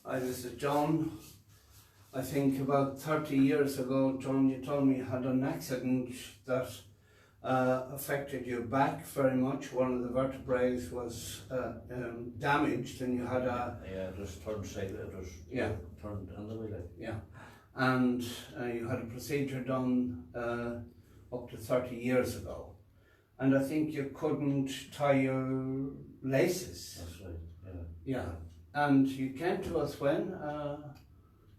Hi, this is John. I think about 30 years ago, John, you told me you had an accident that affected your back very much. One of the vertebrae was damaged, and you had a... Yeah, it was turned side, it was turned in the way. Yeah, and you had a procedure done up to 30 years ago. And I think you couldn't tie your laces. That's right, Yeah. And you came to us when? A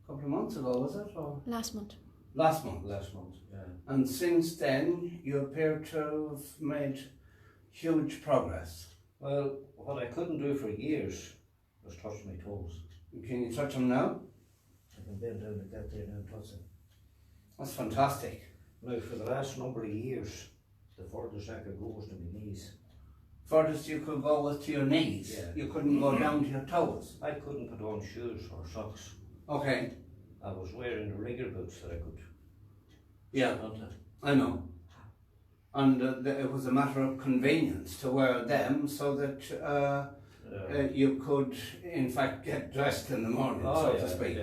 couple of months ago, was it? Or? Last month. Last month? Last month, yeah. And since then, you appear to have made huge progress. Well, what I couldn't do for years was touch my toes. Can you touch them now? I can bend down like that there now and touch them. That's fantastic. Now, for the last number of years, the furthest I could go was to my knees. Furthest you could go was to your knees? Yeah. You couldn't go down to your toes? I couldn't put on shoes or socks. Okay. I was wearing the rigger boots that I could. Yeah, I know. And it was a matter of convenience to wear them so that you could, in fact, get dressed in the morning, so to speak.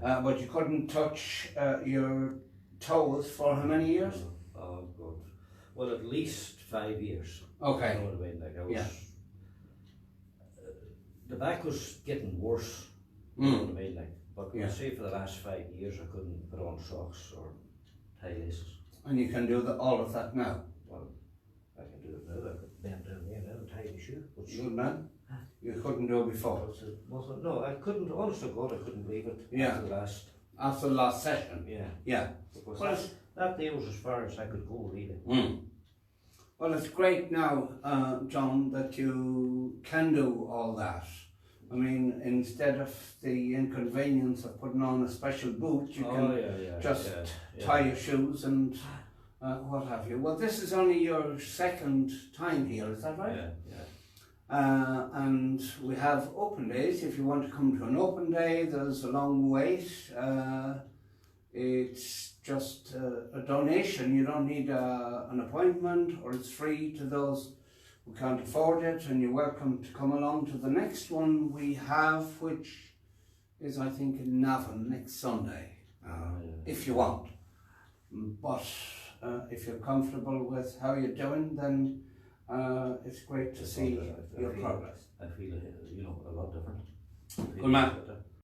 But you couldn't touch your toes for how many years? Oh, good. Well, at least 5 years. Okay. You know what I mean? Like I was, the back was getting worse. You know what I mean? Like, but I say for the last 5 years I couldn't put on socks or tie laces. And you can do all of that now? Well, I can do it now. I could bend down here now and tie the shoe. Good man. You couldn't do it before? No, I couldn't. Honest to God, I couldn't believe it. After the last session? Yeah. Because that day was as far as I could go, really. Well, it's great now, John, that you can do all that. I mean, instead of the inconvenience of putting on a special boot, you can just tie your shoes and what have you. Well, this is only your second time here, is that right? Yeah. And we have open days. If you want to come to an open day, there's a long wait. It's just a donation. You don't need an appointment, or it's free to those who can't afford it, and you're welcome to come along to the next one we have, which is, I think, in Navan next Sunday, if you want. But if you're comfortable with how you're doing, then it's great to see your progress. I feel, a lot different. Good man.